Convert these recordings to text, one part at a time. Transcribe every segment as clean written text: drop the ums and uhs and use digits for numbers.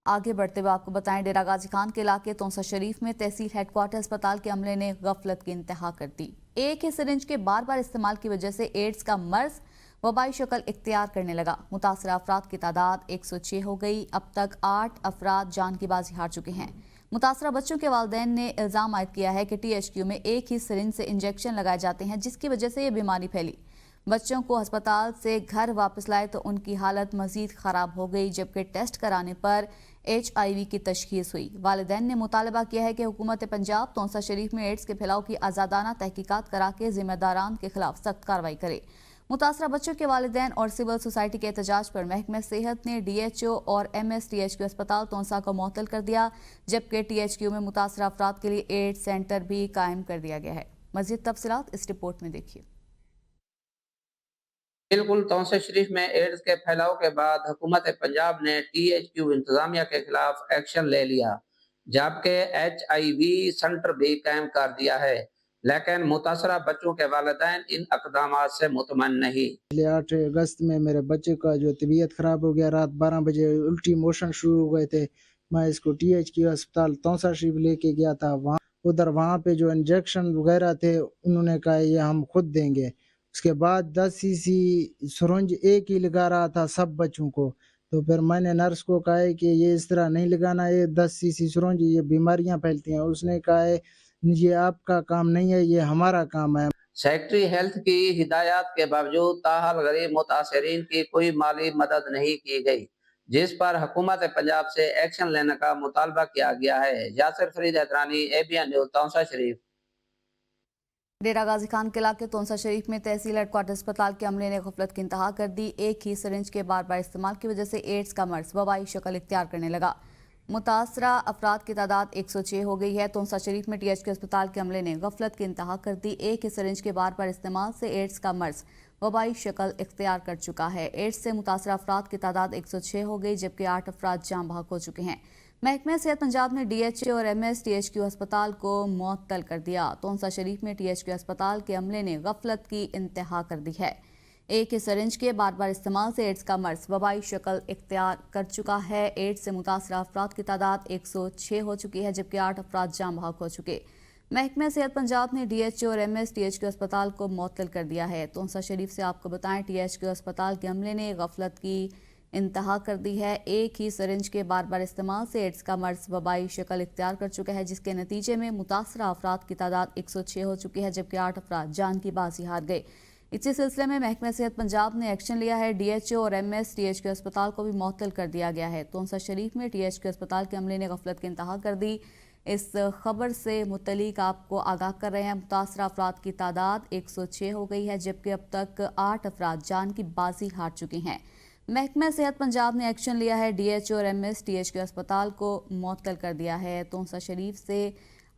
आगे बढ़ते हुए आपको बताएं, डेरा गाजी खान के इलाके तोंसा शरीफ में तहसील हेडक्वार्टर अस्पताल के अमले ने गफलत की इंतहा कर दी। एक ही सिरिंज के बार बार इस्तेमाल की वजह से एड्स का मर्ज वबाई शक्ल इख्तियार करने लगा। मुतासरा अफराद की तादाद 106 हो गई। अब तक 8 अफराद जान की बाजी हार चुके हैं। मुतासरा बच्चों के वालिदैन ने इल्ज़ाम आयद किया है कि THQ में एक ही सिरिंज से इंजेक्शन लगाए जाते हैं, जिसकी वजह से ये बीमारी फैली। बच्चों को अस्पताल से घर वापस लाए तो उनकी हालत मजीद ख़राब हो गई, जबकि टेस्ट कराने पर HIV की तशखीस हुई। वालिदैन ने मुतालबा किया है कि हुकूमत पंजाब तोंसा शरीफ में एड्स के फैलाव की आज़ादाना तहकीकात करा के जिम्मेदारान के खिलाफ सख्त कार्रवाई करे। मुतासरा बच्चों के वालिदैन और सिविल सोसाइटी के एहतजाज पर महकमा सेहत ने DHO और MSTHQ अस्पताल तोंसा को मुअत्तल कर दिया, जबकि THQ में मुतासरा अफराद के लिए एड्स सेंटर भी कायम कर दिया गया है। मज़ीद तफसीलात इस रिपोर्ट में देखिए। बिल्कुल तौसा शरीफ में एड्स के फैलाव के बाद हुकूमत पंजाब ने THQ इंतजामिया के खिलाफ एक्शन ले लिया, जबकि HIV सेंटर भी कायम कर दिया है, लेकिन मुतासरा बच्चों के वालिदैन इन अक़दामात से मुतमन नहीं। 8 अगस्त में मेरे बच्चे का जो तबीयत ख़राब हो गया, रात 12 बजे उल्टी मोशन शुरू हो गए थे। मैं इसको THQ अस्पताल तौसा शरीफ लेके गया था। वहाँ पे जो इंजेक्शन वगैरह थे उन्होंने कहा ये हम खुद देंगे। उसके बाद 10 cc सुरंज एक ही लगा रहा था सब बच्चों को। तो फिर मैंने नर्स को कहा है कि ये इस तरह नहीं लगाना, ये 10 cc सुरंज, ये बीमारियां फैलती हैं। उसने कहा है ये आपका काम नहीं है, ये हमारा काम है। सेक्रेटरी हेल्थ की हिदायत के बावजूद ताहाल गरीब मुतासरीन की कोई माली मदद नहीं की गई, जिस पर हुकूमत पंजाब से एक्शन लेने का मुतालबा किया गया है। यासिर फरीद हैदरानी, ABN न्यूज़, तौसा शरीफ। डेरा गाजी खान के इलाके तोंसा शरीफ में तहसील हेडक्वार्टर अस्पताल के अमले ने गफलत की इंतहा कर दी। एक ही सिरिंज के बार बार इस्तेमाल की वजह से एड्स का मर्ज वबाई शक्ल इख्तियार करने लगा। मुतासरा अफराद की तादाद 106 हो गई है। तोंसा शरीफ में THQ अस्पताल के अमले ने गफलत की इंतहा कर दी। एक ही सिरिंज के बार बार इस्तेमाल से एड्स का मर्ज वबाई शक्ल इख्तियार कर चुका है। एड्स से मुतासरा अफराद की तादाद 106 हो गई, जबकि 8 अफराद जाम बहक हो चुके हैं। महकमा सेहत पंजाब ने DHO और MSTHQ अस्पताल को मुअत्तल कर दिया। तोंसा शरीफ में THQ अस्पताल के अमले ने गफलत की इंतहा कर दी है। एक ही सिरिंज के बार बार इस्तेमाल से एड्स का मर्ज वबाई शक्ल इख्तियार कर चुका है। एड्स से मुतासरा अफराद की तादाद 106 हो चुकी है, जबकि 8 अफराद जाम बहक हो चुके। महकमा सेहत पंजाब ने DHO और MSTHQ अस्पताल को मुअत्तल कर दिया है। तोंसा शरीफ से आपको बताएं, THQ अस्पताल के अमले ने गफलत की इंतहा कर दी है। एक ही सिरिंज के बार बार इस्तेमाल से एड्स का मर्ज वबाई शक्ल इख्तियार कर चुका है, जिसके नतीजे में मुतासरा अफराद की तादाद 106 हो चुकी है, जबकि 8 अफराद जान की बाजी हार गए। इसी सिलसिले में महकमा सेहत पंजाब ने एक्शन लिया है। DHO और MSTHQ अस्पताल को भी मुअत्तल कर दिया गया है। तोंसा शरीफ में THQ अस्पताल के अमले ने गफलत की इंतहा कर दी। इस खबर से मुतलिक आपको आगाह कर रहे हैं। मुतासरा अफराद की तादाद 106 हो गई है, जबकि अब तक 8 अफराद जान की बाजी हार चुके हैं। महकमा सेहत पंजाब ने एक्शन लिया है। DHO और MSTHQ अस्पताल को मुअत्तल कर दिया है। तोंसा शरीफ से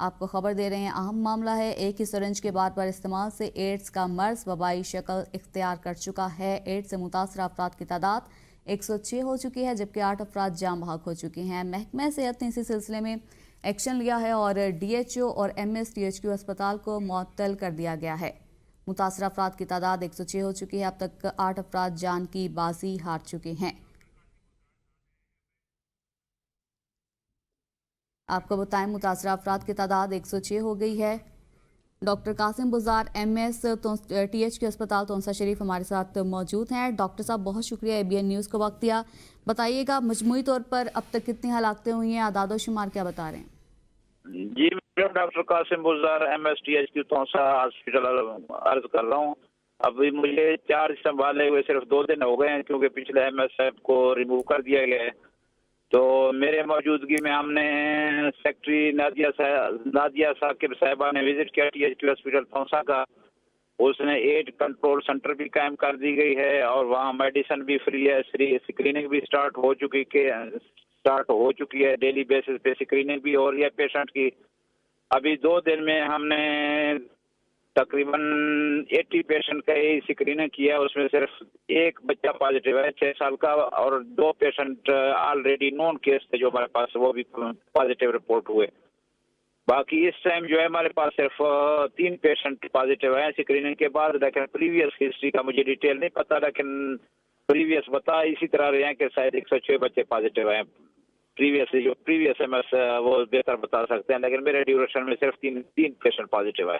आपको खबर दे रहे हैं, अहम मामला है। एक ही सिरिंज के बार बार इस्तेमाल से एड्स का मर्ज वबाई शक्ल इख्तियार कर चुका है। एड्स से मुतासरा अफराद की तादाद 106 हो चुकी है, जबकि 8 अफराद जाम बहक हो चुके हैं। महकमा सेहत ने इसी सिलसिले में एक्शन लिया है और DHO और MSTHQ अस्पताल को मुअत्तल कर दिया गया है। मुतासरा अफराद की तादाद 106 हो चुकी है। अब तक 8 अफराद जान की बाजी हार चुके हैं। आपको बताएं, मुतासरा अफराद की तादाद 106 हो गई है। डॉक्टर कासिम बुज़ार MS THQ अस्पताल तोंसा शरीफ हमारे साथ मौजूद हैं। डॉक्टर साहब, बहुत शुक्रिया ABN न्यूज़ को वक्त दिया। बताइएगा, मजमूई तौर पर अब तक कितनी हलाकतें हुई हैं, आदाद शुमार क्या बता रहे हैं? जी, मैं doctor Qasim बुज़ार MSTHQ Taunsa hospital अर्ज कर रहा हूँ। अभी मुझे 4 संभाले हुए सिर्फ 2 दिन हो गए हैं, क्योंकि पिछले MS साहब को रिमूव कर दिया गया है। तो मेरे मौजूदगी में हमने सेक्रेटरी नादिया साकिब साहिबा ने विजिट किया THQ हॉस्पिटल तोंसा का। उसने एड कंट्रोल सेंटर भी कायम कर दी गई है और वहाँ मेडिसिन भी फ्री है। स्क्रीनिंग भी स्टार्ट हो चुकी है। डेली बेसिस पे स्क्रीनिंग भी हो रही है पेशेंट की। अभी 2 दिन में हमने तकरीबन 80 पेशेंट का ही स्क्रीनिंग किया। उसमें सिर्फ 1 बच्चा पॉजिटिव है 6 साल का, और 2 पेशेंट ऑलरेडी नॉन केस थे जो हमारे पास, वो भी पॉजिटिव रिपोर्ट हुए। बाकी इस टाइम जो है हमारे पास सिर्फ 3 पेशेंट पॉजिटिव हैं स्क्रीनिंग के बाद। लेकिन प्रीवियस हिस्ट्री का मुझे डिटेल नहीं पता, लेकिन प्रीवियस बता इसी तरह रहे हैं कि शायद 106 बच्चे पॉजिटिव हैं। प्रीवियस एमएस वो बेहतर बता सकते हैं, लेकिन मेरे ड्यूरेशन में सिर्फ तीन पेशेंट पॉजिटिव है।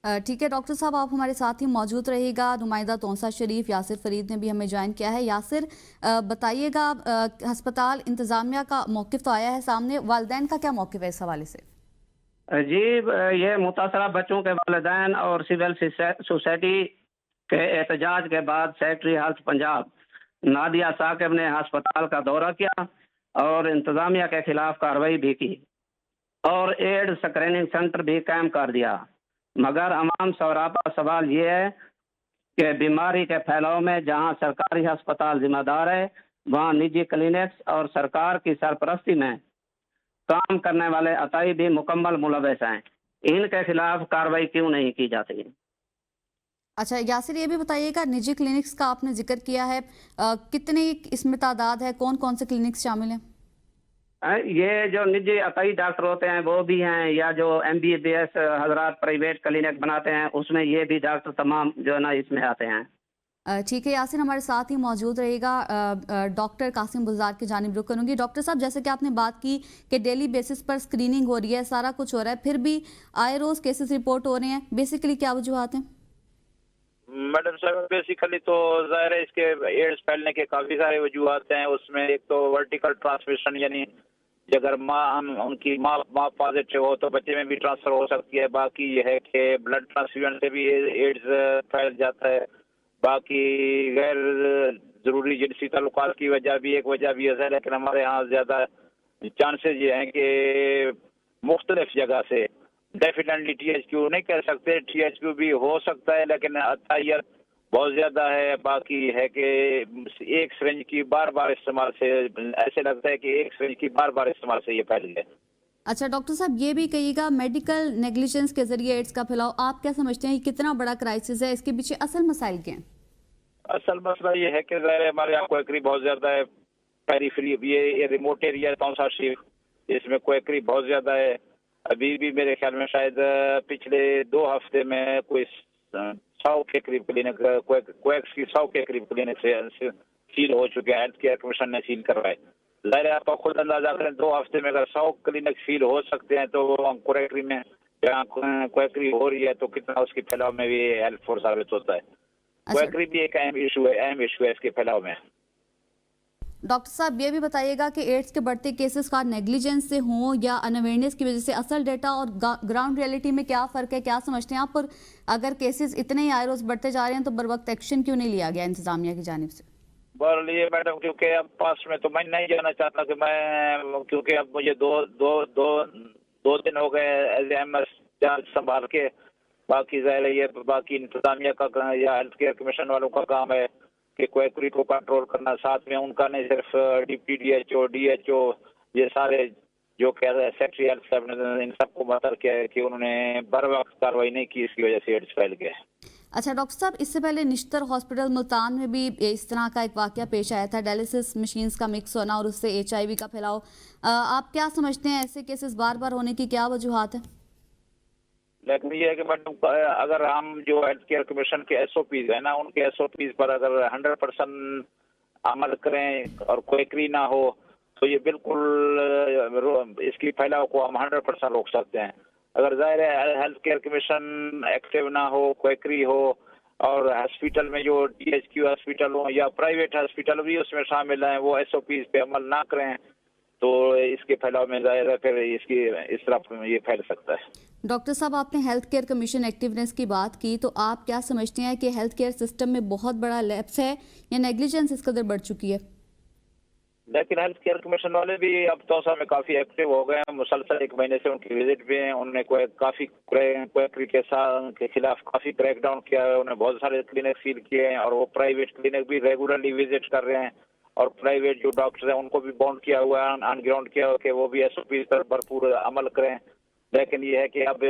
ठीक है डॉक्टर साहब, आप हमारे साथ ही मौजूद रहिएगा। नुमाइंदा तौंसा शरीफ यासिर फरीद ने भी हमें ज्वाइन किया है। यासिर, बताइएगा, अस्पताल इंतज़ामिया का मौक़िफ़ तो आया है सामने, वालिदैन का क्या मौक़िफ़ है इस हवाले से? जी, ये मुतासरा बच्चों के वालिदैन और सिविल सोसाइटी के एहतजाज के बाद सेक्रेटरी हेल्थ पंजाब नादिया साकिब ने अस्पताल का दौरा किया और इंतज़ामिया के खिलाफ कार्रवाई भी की और एड्स स्क्रीनिंग सेंटर भी कायम कर दिया। मगर अवाम सरापा सवाल ये है कि बीमारी के फैलाव में जहां सरकारी अस्पताल जिम्मेदार है, वहां निजी क्लिनिक्स और सरकार की सरपरस्ती में काम करने वाले अताई भी मुकम्मल मुलविस हैं। इनके खिलाफ कार्रवाई क्यों नहीं की जाती? अच्छा यासिर, ये भी बताइएगा, निजी क्लिनिक्स का आपने जिक्र किया है, कितनी इसमें तादाद है, कौन कौन से क्लिनिक्स शामिल हैं? ये जो निजी अताई डॉक्टर होते हैं वो भी हैं, या जो MBBS हजरात प्राइवेट क्लिनिक बनाते हैं उसमें ये भी डॉक्टर तमाम जो है ना इसमें आते हैं। ठीक है यासिर, हमारे साथ ही मौजूद रहेगा। डॉक्टर कासिम बुज़दार की जानिब रुख करूँगी। डॉक्टर साहब, जैसे कि आपने बात की कि डेली बेसिस पर स्क्रीनिंग हो रही है, सारा कुछ हो रहा है, फिर भी आए रोज़ केसेस रिपोर्ट हो रहे हैं, बेसिकली क्या वजूहत हैं? मैडम साहब, बेसिकली तो ज़ाहिर है इसके एड्स फैलने के काफ़ी सारे वजूहत हैं। उसमें एक तो वर्टिकल ट्रांसमिशन, यानी अगर उनकी माँ पॉजिटिव हो तो बच्चे में भी ट्रांसफर हो सकती है। बाकी यह है कि ब्लड ट्रांसफ्यूजन से भी एड्स फैल जाता है। बाकी गैर ज़रूरी जिनसी ताल्लुकात की वजह भी एक वजह भी है, लेकिन हमारे यहाँ ज़्यादा चांसेस ये हैं कि मुख्तलिफ जगह से, डेफिनेटली THQ नहीं कह सकते, THQ भी हो सकता है, लेकिन अतायत बहुत ज़्यादा है। बाकी है कि एक सिरिंज की बार बार इस्तेमाल से ऐसे लगता है कि एक सिरिंज की बार बार इस्तेमाल से ये फैल गया। अच्छा डॉक्टर साहब, ये भी कहिएगा, मेडिकल नेग्लिजेंस के जरिए एड्स का फैलाव आप क्या समझते हैं, कितना बड़ा क्राइसिस है, इसके पीछे असल मसाइल क्या हैं? असल मसला ये है कि हमारे यहाँ क्वेकरी बहुत ज़्यादा है। पेरीफेरी, ये रिमोट एरिया है तौंसा शरीफ, इसमें क्वेकरी बहुत ज़्यादा है। अभी भी मेरे ख्याल में शायद पिछले 2 हफ्ते में कोई 100 के करीब क्लिनिक, क्वेक्स की 100 के करीब क्लिनिक से सील हो चुके हैं। हेल्थ केयर कमीशन ने सील करवाए। ज़ाहिर है, आपको खुद अंदाजा करें, 2 हफ्ते में अगर 100 क्लिनिक सील हो सकते हैं तो क्वेकरी में जहाँ क्वेकरी हो रही है तो कितना उसके फैलाव में भी हेल्पफुल साबित होता है। क्वेकरी भी एक अहम इशू है इसके फैलाव में। डॉक्टर साहब, ये भी बताइएगा कि एड्स के बढ़ते केसेस का नेग्लिजेंस से हों या अनअवेयरनेस की वजह से, असल डेटा और ग्राउंड रियलिटी में क्या फ़र्क है, क्या समझते हैं आप? और अगर केसेस इतने ही आए रोज़ बढ़ते जा रहे हैं तो बर वक्त एक्शन क्यों नहीं लिया गया इंतजामिया की जानिब से? बोलिए मैडम, क्योंकि अब पास में तो मैं नहीं जाना चाहता कि मैं, क्योंकि अब मुझे दो दिन हो गए एज MS संभाल के। बाकी ज़ाहिर है ये बाकी इंतजामिया का या हेल्थ केयर कमीशन वालों का काम है कि क्वेकरी को कंट्रोल करना। साथ में उनका नहीं, सिर्फ डिप्टी DHO ये सारे जो कह रहे हैं सेक्रेटरी हेल्थ साहब ने इन सबको बता किया है कि उन्होंने बर वक्त कार्रवाई नहीं की, इसकी वजह से एड्स फैल गए। अच्छा डॉक्टर साहब, इससे पहले निश्तर हॉस्पिटल मुल्तान में भी इस तरह का एक वाकया पेश आया था, डायलिसिस मशीन्स का मिक्स होना और उससे HIV का फैलाव। आप क्या समझते हैं, ऐसे केसेस बार बार होने की क्या वजूहत है? लेकिन ये है कि मैडम, अगर हम जो हेल्थ केयर कमीशन के SOPs है ना, उनके SOPs पर अगर 100% अमल करें और क्वेकरी ना हो तो ये बिल्कुल इसकी फैलाव को हम 100% रोक सकते हैं। अगर ज़ाहिर है हेल्थ केयर कमीशन एक्टिव ना हो, क्वेकरी हो, और हॉस्पिटल में जो THQ हॉस्पिटल हो या प्राइवेट हॉस्पिटल भी उसमें शामिल हैं, वो SOPs पे अमल ना करें तो इसके फैलाव में ज़ाहिर है फिर इस तरफ ये फैल सकता है। डॉक्टर साहब, आपने हेल्थ केयर कमीशन एक्टिवनेस की बात की, तो आप क्या समझते हैं कि हेल्थ केयर सिस्टम में बहुत बड़ा लैप्स है या नेग्लिजेंस इस कदर बढ़ चुकी है? लेकिन हेल्थ केयर कमीशन वाले भी अब तौसा में काफ़ी एक्टिव हो गए हैं। मुसलसल 1 महीने से उनकी विजिट भी है। उन्होंने काफ़ी क्वेकरी के खिलाफ काफ़ी क्रैकडाउन किया है। उन्होंने बहुत सारे क्लिनिक सील किए हैं और वो प्राइवेट क्लिनिक भी रेगुलरली विजिट कर रहे हैं। और प्राइवेट जो डॉक्टर हैं उनको भी बाउंड किया हुआ है, ऑन ग्राउंड किया हुआ कि वो भी SOP पर भरपूर अमल करें। लेकिन ये है कि अब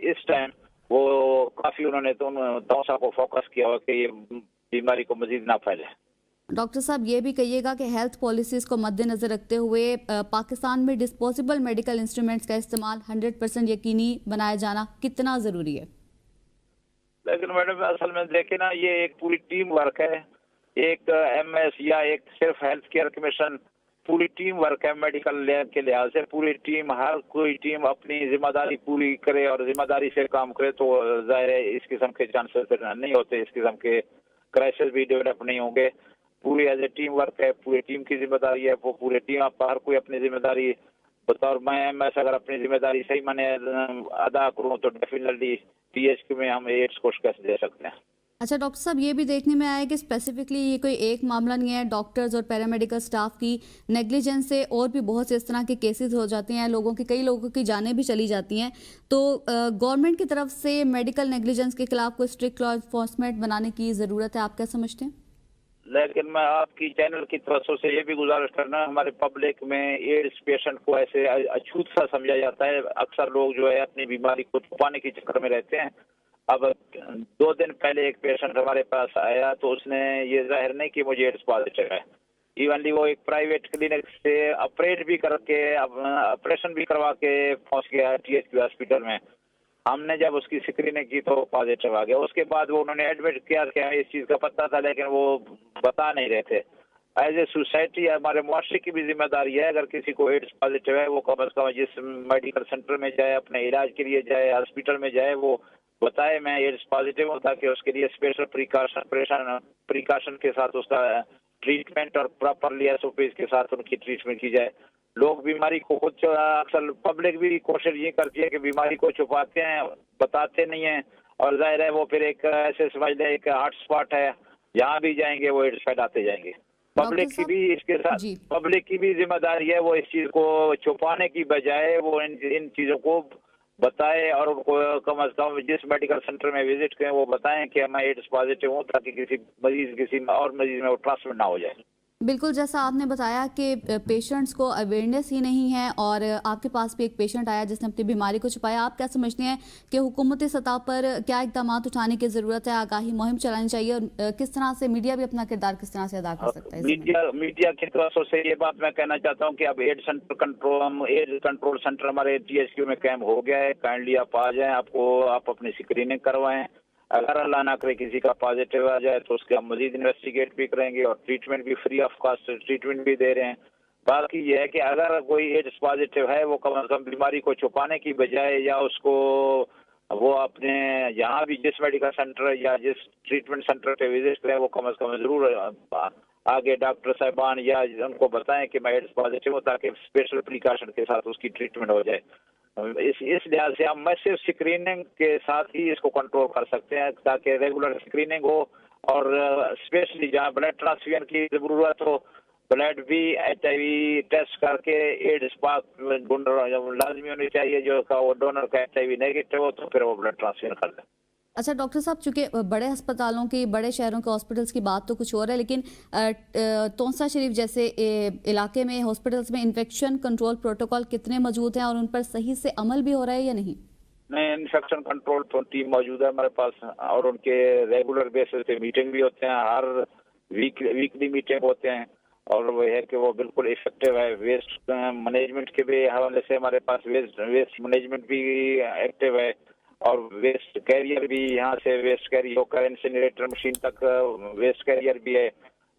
इस टाइम वो काफ़ी उन्होंने तौसा को फोकस किया हुआ कि ये बीमारी को मजीद ना फैले। डॉक्टर साहब, ये भी कहिएगा कि हेल्थ पॉलिसीज़ को मद्देनज़र रखते हुए पाकिस्तान में डिस्पोजेबल मेडिकल इंस्ट्रूमेंट्स का इस्तेमाल 100% यकीनी बनाया जाना कितना ज़रूरी है? लेकिन मैडम असल में देखें ना, ये एक पूरी टीम वर्क है। एक MS या एक सिर्फ हेल्थ केयर कमीशन पूरी टीम वर्क है मेडिकल लैब के लिहाज से, पूरी टीम, हर कोई टीम अपनी जिम्मेदारी पूरी करे और जिम्मेदारी से काम करे तो जाहिर है इस किस्म के चांसेस नहीं होते, इस किस्म के क्राइसिस भी डेवलप नहीं होंगे। पूरी एज ए टीम वर्क है, पूरी टीम की जिम्मेदारी है, वो पूरी टीम हर कोई अपनी जिम्मेदारी बतौर मैं अगर अपनी जिम्मेदारी सही मैंने अदा करूँ तो डेफिनेटली THQ में हम एड्स को शिकस्त दे सकते हैं। अच्छा डॉक्टर साहब, ये भी देखने में आया है कि स्पेसिफिकली ये कोई एक मामला नहीं है, डॉक्टर्स और पैरामेडिकल स्टाफ की नेग्लिजेंस से और भी बहुत से इस तरह के केसेस हो जाते हैं, कई लोगों की जानें भी चली जाती हैं। तो गवर्नमेंट की तरफ से मेडिकल नेग्लिजेंस के खिलाफ कोई स्ट्रिक्ट लॉ इन्फोर्समेंट बनाने की ज़रूरत है, आप क्या समझते हैं? लेकिन मैं आपकी चैनल की तरफ से ये भी गुजारिश करना, हमारे पब्लिक में एड्स पेशेंट को ऐसे अछूत सा समझा जाता है। अक्सर लोग जो है अपनी बीमारी को छुपाने के चक्कर में रहते हैं। अब 2 दिन पहले एक पेशेंट हमारे पास आया तो उसने ये जाहिर नहीं कि मुझे एड्स पॉजिटिव है। इवनली वो एक प्राइवेट क्लिनिक से ऑपरेशन भी करवा के पहुंच गया THQ हॉस्पिटल में। हमने जब उसकी स्क्रीनिंग की तो पॉजिटिव आ गया। उसके बाद वो उन्होंने एडमिट किया कि हमें इस चीज़ का पता था, लेकिन वो बता नहीं रहे थे। एज ए सोसाइटी हमारे मुआशरे की भी जिम्मेदारी है, अगर किसी को एड्स पॉजिटिव है वो कम अज़ कम जिस मेडिकल सेंटर में जाए, अपने इलाज के लिए जाए, हॉस्पिटल में जाए, वो बताए मैं एड्स पॉजिटिव हूँ, ताकि उसके लिए स्पेशल प्रिकॉशन के साथ उसका ट्रीटमेंट और प्रॉपरली SOPs के साथ उनकी ट्रीटमेंट की जाए। लोग बीमारी को खुद, अक्सर पब्लिक भी कोशिश ये करती है कि बीमारी को छुपाते हैं, बताते नहीं हैं, और जाहिर है वो फिर एक ऐसे समझ लें एक हॉटस्पॉट है, जहाँ भी जाएंगे वो एड्स फैलाते जाएंगे। पब्लिक की भी इसके साथ पब्लिक की भी जिम्मेदारी है, वो इस चीज को छुपाने की बजाय वो इन चीजों को बताए और उनको कम अज कम जिस मेडिकल सेंटर में विजिट करें वो बताएं कि मैं एड्स पॉजिटिव हूँ, ताकि किसी और मरीज में वो ट्रांसमिट ना हो जाए। बिल्कुल, जैसा आपने बताया कि पेशेंट्स को अवेयरनेस ही नहीं है, और आपके पास भी एक पेशेंट आया जिसने अपनी बीमारी को छुपाया। आप क्या समझते हैं कि हुकूमती सतह पर क्या इक़दाम उठाने की ज़रूरत है, आगाही मुहिम चलानी चाहिए, और किस तरह से मीडिया भी अपना किरदार किस तरह से अदा कर सकता है? मीडिया की तरफ से ये बात मैं कहना चाहता हूँ कि अब एड कंट्रोल सेंटर हमारे THQ में कैंप हो गया है। काइंडली आप आ जाएं, आप अपनी स्क्रीनिंग करवाएं। अगर अल्लाह ना करे किसी का पॉजिटिव आ जाए तो उसके हम मजीद इन्वेस्टिगेट भी करेंगे और ट्रीटमेंट भी फ्री ऑफ कॉस्ट ट्रीटमेंट भी दे रहे हैं। बाकी ये है कि अगर कोई एड्स पॉजिटिव है वो कम से कम बीमारी को छुपाने की बजाय, या उसको वो अपने यहाँ भी जिस मेडिकल सेंटर या जिस ट्रीटमेंट सेंटर पे विजिट करें वो कम से कम जरूर आगे डॉक्टर साहबान या उनको बताएं कि मैं एड्स पॉजिटिव हूँ, ताकि स्पेशल प्रिकॉशन के साथ उसकी ट्रीटमेंट हो जाए। इस लिहाज से हम मैसिव स्क्रीनिंग के साथ ही इसको कंट्रोल कर सकते हैं, ताकि रेगुलर स्क्रीनिंग हो, और स्पेशली जहाँ ब्लड ट्रांसफ्यूजन की जरूरत हो, ब्लड भी HIV टेस्ट करके एड्स लाजमी होनी चाहिए, जो का वो डोनर का HIV नेगेटिव हो तो फिर वो ब्लड ट्रांसफ्यूजन कर दे। अच्छा डॉक्टर साहब, चूंकि बड़े अस्पतालों की, बड़े शहरों के हॉस्पिटल्स की बात तो कुछ और है, लेकिन तोंसा शरीफ जैसे इलाके में हॉस्पिटल्स में इन्फेक्शन कंट्रोल प्रोटोकॉल कितने मौजूद हैं, और उन पर सही से अमल भी हो रहा है या नहीं? नहीं, इन्फेक्शन कंट्रोल तो टीम मौजूद है हमारे पास, और उनके रेगुलर बेसिस पे मीटिंग भी होते हैं, हर वीकली मीटिंग होते हैं, और वो है कि वो बिल्कुल इफेक्टिव है। वेस्ट मैनेजमेंट के भी हवाले से हमारे पास वेस्ट मैनेजमेंट भी एक्टिव है, और वेस्ट कैरियर भी यहाँ से वेस्ट कैरी होकर इंसिनरेटर मशीन तक वेस्ट कैरियर भी है।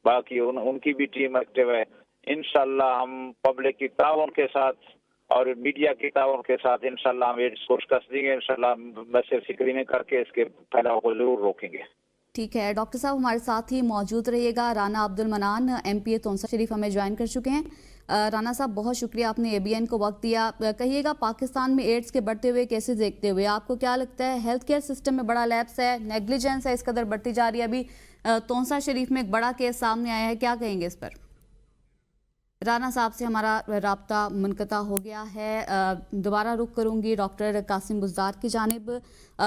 बाकी उनकी भी टीम एक्टिव है। इंशाल्लाह हम पब्लिक की ताउन के साथ और मीडिया की ताउन के साथ इंशाल्लाह हम एड्स को शिकस्त देंगे। इंशाल्लाह मैसिव स्क्रीनिंग करके इसके फैलाव को जरूर रोकेंगे। ठीक है डॉक्टर साहब, हमारे साथ ही मौजूद रहिएगा। राना अब्दुल मनान MPA तोंसा शरीफ हमें ज्वाइन कर चुके हैं। राना साहब, बहुत शुक्रिया, आपने ABN को वक्त दिया। कहिएगा, पाकिस्तान में एड्स के बढ़ते हुए केसेस देखते हुए आपको क्या लगता है, हेल्थ केयर सिस्टम में बड़ा लैप्स है, नेग्लिजेंस है, इस कदर बढ़ती जा रही है? अभी तोंसा शरीफ में एक बड़ा केस सामने आया है, क्या कहेंगे इस पर? राना साहब से हमारा राब्ता मुनक़ता हो गया है। दोबारा रुख करूंगी डॉक्टर कासिम बुज़दार की जानिब।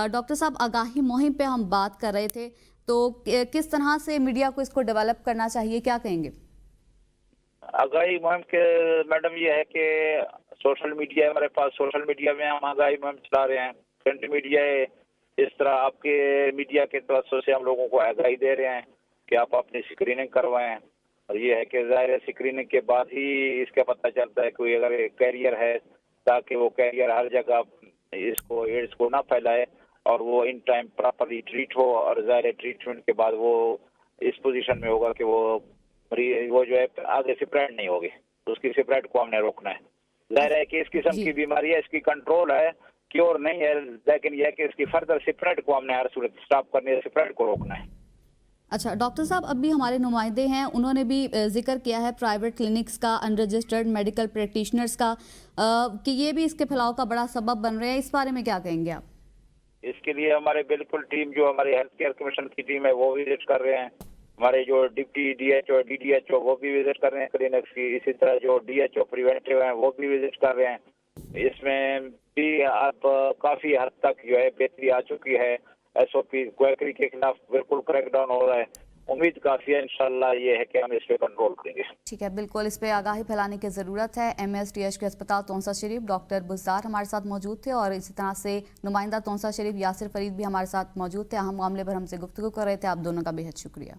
डॉक्टर साहब, आगाही मुहिम पे हम बात कर रहे थे, तो किस तरह से मीडिया को इसको डेवलप करना चाहिए, क्या कहेंगे? आगाही मुहिम के मैडम ये है कि सोशल मीडिया है हमारे पास, सोशल मीडिया में हम आगाही मुहिम चला रहे हैं। प्रिंट मीडिया है, इस तरह आपके मीडिया के तरफ से हम लोगों को आगाही दे रहे हैं कि आप अपनी स्क्रीनिंग करवाएं। और ये है कि ज़ाहिर स्क्रीनिंग के बाद ही इसका पता चलता है कोई अगर कैरियर है, ताकि वो कैरियर हर जगह इसको एड्स को ना फैलाए और वो इन टाइम प्रॉपरली ट्रीट हो, और ज़ाहिर ट्रीटमेंट के बाद वो इस पोजीशन में होगा कि वो जो है आगे से स्प्रेड नहीं होगी। उसकी स्प्रेड को हमने रोकना है। जाहिर है कि इस किस्म जी। की बीमारी है, इसकी कंट्रोल है, क्योर नहीं है, लेकिन यह है कि इसकी फर्दर स्प्रेड को हमने हर सूरत स्टॉप करनी है, स्प्रेड को रोकना है। अच्छा डॉक्टर साहब, अब भी हमारे नुमाइंदे हैं, उन्होंने भी जिक्र किया है प्राइवेट क्लिनिक्स का, अनरजिस्टर्ड मेडिकल प्रैक्टिशनर्स का, कि ये भी इसके फैलाव का बड़ा सबब बन रहे हैं। इस बारे में क्या कहेंगे आप? इसके लिए हमारे बिल्कुल टीम, जो हमारी हेल्थ केयर कमीशन की टीम है, वो विजिट कर रहे हैं। हमारे जो डिप्टी DHO DDHO वो भी विजिट कर रहे हैं क्लिनिक्स की। इसी तरह जो DHO प्रिवेंटिव हैं वो भी विजिट कर रहे हैं। इसमें भी अब काफी हद तक जो है बेहतरी आ चुकी है। SOP क्वैकरी के खिलाफ बिल्कुल क्रैकडाउन हो रहा है। उम्मीद काफी है, इंशाल्लाह ये है कि हम इस पे कंट्रोल करेंगे। ठीक है, बिल्कुल इस पे आगाही फैलाने की ज़रूरत है। MSDH के अस्पताल तोंसा शरीफ डॉक्टर बुज़दार हमारे साथ मौजूद थे और इसी तरह से नुमाइंदा तोंसा शरीफ यासिर फरीद भी हमारे साथ मौजूद थे। अहम मामले पर हमसे गुफ्तगू कर रहे थे। आप दोनों का बेहद शुक्रिया।